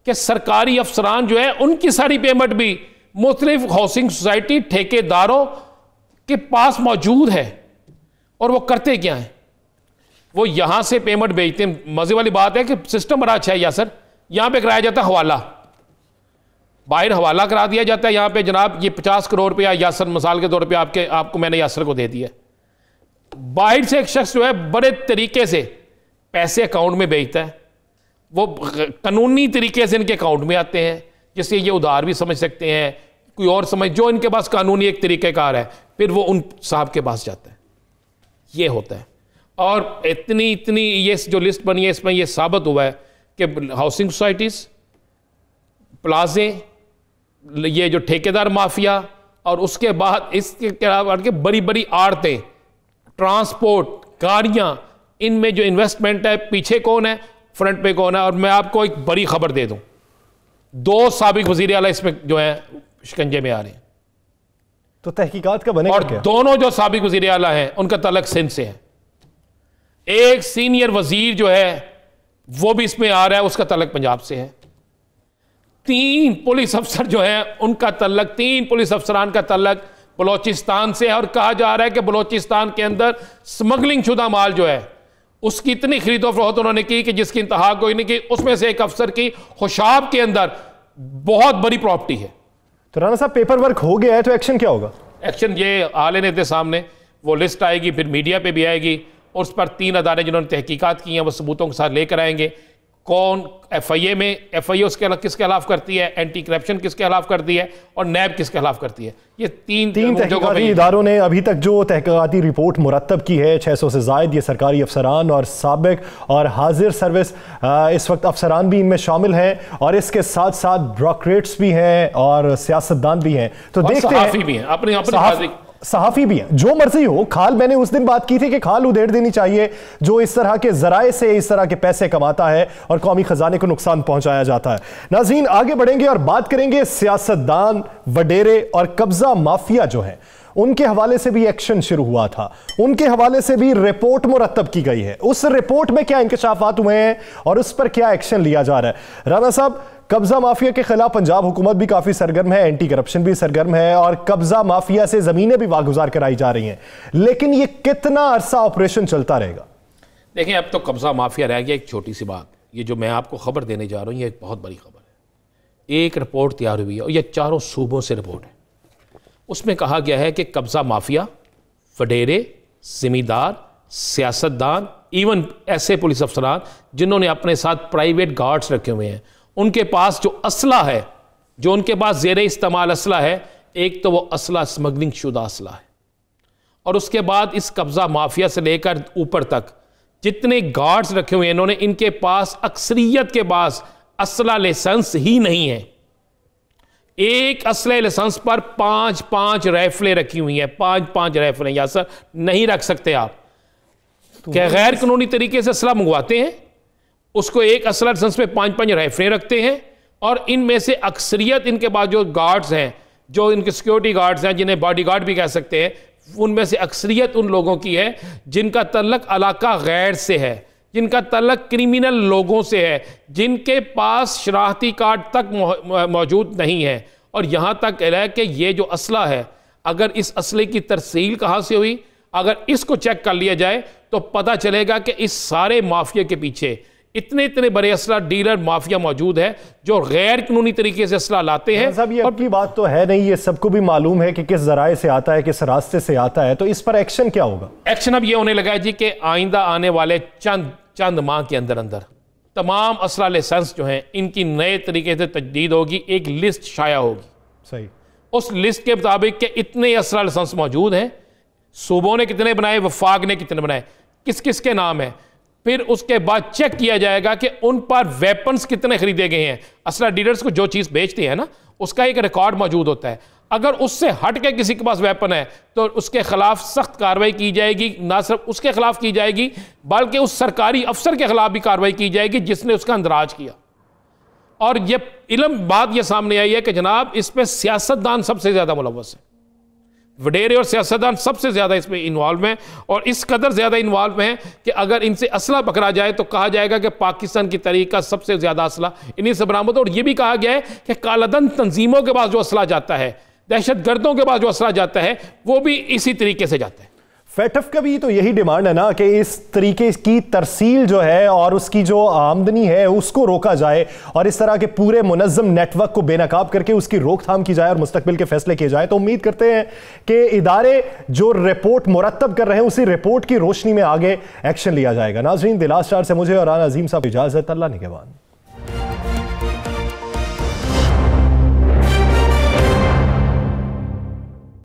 Speaker 3: कि सरकारी अफसरान जो है उनकी सारी पेमेंट भी मुख्तलिफ हाउसिंग सोसाइटी ठेकेदारों के पास मौजूद है। और वो करते क्या है, वो यहां से पेमेंट भेजते हैं। मजे वाली बात है कि सिस्टम बड़ा अच्छा है यार सर, यहां पे कराया जाता है हवाला। बाहर हवाला करा दिया जाता है, यहाँ पे जनाब ये 50 करोड़ रुपया यासर मिसाल के तौर पे आपको मैंने यासर को दे दिया। बाहर से एक शख्स जो है बड़े तरीके से पैसे अकाउंट में भेजता है, वो कानूनी तरीके से इनके अकाउंट में आते हैं, जिससे ये उधार भी समझ सकते हैं, कोई और समझ, जो इनके पास कानूनी एक तरीक़ेकार है, फिर वो उन साहब के पास जाता है। ये होता है। और इतनी ये जो लिस्ट बनी है इसमें ये साबित हुआ है कि हाउसिंग सोसाइटीज़, प्लाजे, ये जो ठेकेदार माफिया, और उसके बाद इसके अलावा बड़ी बड़ी आड़तें, ट्रांसपोर्ट, गाड़ियाँ, इनमें जो इन्वेस्टमेंट है, पीछे कौन है, फ्रंट पे कौन है। और मैं आपको एक बड़ी खबर दे दूं, 2 साबिक वज़ीर आला इसमें जो है शिकंजे में आ रहे हैं।
Speaker 1: तो तहकीकात का बनेगा
Speaker 3: और
Speaker 1: क्या?
Speaker 3: दोनों जो साबिक वज़ीर आला हैं उनका तलक सिंध से है। एक सीनियर वजीर जो है वो भी इसमें आ रहा है, उसका तलक पंजाब से है। 3 पुलिस अफसर जो है उनका तल्लक, 3 पुलिस अफसरान का तल्लक बलोचिस्तान से है। और कहा जा रहा है कि बलोचिस्तान के अंदर स्मगलिंग शुदा माल जो है उसकी इतनी खरीदो फरोख्त उन्होंने की कि जिसकी इंतहा कोई नहीं की। उसमें से एक अफसर की खुशाब के अंदर बहुत बड़ी प्रॉपर्टी है।
Speaker 1: तो राना साहब पेपर वर्क हो गया है, तो एक्शन क्या होगा?
Speaker 3: एक्शन ये आ लेने थे सामने, वो लिस्ट आएगी, फिर मीडिया पे भी आएगी, और उस पर 3 अदारे जिन्होंने तहकीकात की हैं वो सबूतों के साथ लेकर आएंगे। कौन FIA में, FIA उसके किसके खिलाफ करती है, एंटी करप्शन किसके खिलाफ करती है, और नैब किसके खिलाफ करती है। ये तीन
Speaker 1: तहकीकाती इदारों ने अभी तक जो तहकीकाती रिपोर्ट मुरतब की है, 600 से ज़ायद ये सरकारी अफसरान और साबिक और हाजिर सर्विस इस वक्त अफसरान भी इनमें शामिल हैं, और इसके साथ साथ ब्यूरोक्रेट्स भी हैं और सियासतदान भी हैं। तो देखते हैं
Speaker 3: भी हैं, अपनी
Speaker 1: सहाफ़ी भी हैं, जो मर्जी हो। खाल, मैंने उस दिन बात की थी कि खाल उधेड़ देनी चाहिए जो इस तरह के जराए से इस तरह के पैसे कमाता है और कौमी खजाने को नुकसान पहुंचाया जाता है। नाज़रीन, आगे बढ़ेंगे और बात करेंगे सियासतदान, वडेरे और कब्जा माफिया जो है उनके हवाले से भी एक्शन शुरू हुआ था, उनके हवाले से भी रिपोर्ट मुरतब की गई है। उस रिपोर्ट में क्या इंकशाफात हुए हैं और उस पर क्या एक्शन लिया जा रहा है? राना साहब, कब्जा माफिया के खिलाफ पंजाब हुकूमत भी काफी सरगर्म है, एंटी करप्शन भी सरगर्म है, और कब्जा माफिया से जमीनें भी वागुजार कराई जा रही हैं, लेकिन ये कितना अरसा ऑपरेशन चलता रहेगा?
Speaker 3: देखिए, अब तो कब्जा माफिया रह गया। एक छोटी सी बात, ये जो मैं आपको खबर देने जा रहा हूं, ये एक बहुत बड़ी खबर है। एक रिपोर्ट तैयार हुई है और ये 4 सूबों से रिपोर्ट है। उसमें कहा गया है कि कब्जा माफिया, वडेरे, जिमीदार, सियासतदान, इवन ऐसे पुलिस अफसरान जिन्होंने अपने साथ प्राइवेट गार्ड्स रखे हुए हैं, उनके पास जो असला है, जो उनके पास ज़ेरे इस्तेमाल असला है, एक तो वो असला स्मगलिंग शुदा असला है, और उसके बाद इस कब्जा माफिया से लेकर ऊपर तक जितने गार्ड्स रखे हुए हैं इन्होंने, इनके पास अक्सरियत के पास असला लाइसेंस ही नहीं है। एक असले लाइसेंस पर 5-5 राइफलें रखी हुई हैं, 5-5 राइफलें। या सर नहीं रख सकते आप, क्या गैर कानूनी तरीके से असला मंगवाते हैं, उसको एक असला लाइसेंस पे 5-5 राइफलें रखते हैं, और इनमें से अक्सरियत इनके पास जो गार्ड्स हैं, जो इनके सिक्योरिटी गार्ड्स हैं, जिन्हें बॉडी गार्ड भी कह सकते हैं, उनमें से अक्सरियत उन लोगों की है जिनका तल्लक इलाका गैर से है, जिनका तल्लक क्रिमिनल लोगों से है, जिनके पास शनाख्ती कार्ड तक मौजूद नहीं है। और यहाँ तक है कि ये जो असला है, अगर इस असले की तरसील कहाँ से हुई, अगर इसको चेक कर लिया जाए तो पता चलेगा कि इस सारे माफिया के पीछे इतने बड़े असला डीलर माफिया मौजूद है जो गैर कानूनी तरीके से असला लाते हैं।
Speaker 1: साहब, ये अपनी बात तो है नहीं, ये सबको भी मालूम है कि किस जराए से आता है, किस रास्ते से आता है, तो इस पर एक्शन क्या होगा?
Speaker 3: एक्शन अब ये होने लगा है जी कि आइंदा आने वाले चंद माह के अंदर अंदर तमाम असला लाइसेंस जो हैं इनकी नए तरीके से तजदीद होगी, एक लिस्ट शाया होगी।
Speaker 1: सही।
Speaker 3: उस लिस्ट के मुताबिक कि इतने असला लाइसेंस मौजूद हैं, सूबों ने कितने बनाए, वफाक ने कितने बनाए, किस किस के नाम है, फिर उसके बाद चेक किया जाएगा कि उन पर वेपन्स कितने खरीदे गए हैं। असला डीलर्स को जो चीज़ बेचते हैं ना, उसका एक रिकॉर्ड मौजूद होता है। अगर उससे हट के किसी के पास वेपन है तो उसके खिलाफ सख्त कार्रवाई की जाएगी। ना सिर्फ उसके खिलाफ की जाएगी बल्कि उस सरकारी अफसर के खिलाफ भी कार्रवाई की जाएगी जिसने उसका अंदराज किया। और ये बात ये सामने आई है कि जनाब इसमें सियासतदान सबसे ज्यादा मुलव्वस है, वडेरे और सियासतदान सबसे ज्यादा इसमें इन्वॉल्व हैं, और इस कदर ज्यादा इन्वॉल्व हैं कि अगर इनसे असला पकड़ा जाए तो कहा जाएगा कि पाकिस्तान की तरीका सबसे ज्यादा असला इन्हीं से बरामद। और यह भी कहा गया है कि कालाधन तंजीमों के पास जो असला जाता है, दहशत गर्दों के पास जो असला जाता है, वो भी इसी तरीके से जाता है।
Speaker 1: फेटफ का भी तो यही डिमांड है ना कि इस तरीके की तरसील जो है और उसकी जो आमदनी है उसको रोका जाए और इस तरह के पूरे मुनज़्ज़म नेटवर्क को बेनकाब करके उसकी रोकथाम की जाए और मुस्तकबिल के फैसले किए जाए। तो उम्मीद करते हैं कि इदारे जो रिपोर्ट मुरतब कर रहे हैं उसी रिपोर्ट की रोशनी में आगे एक्शन लिया जाएगा। नाज़रीन, दिलास 4 से मुझे और राना अजीम साहब इजाज़त। अल्लाह निगहबान।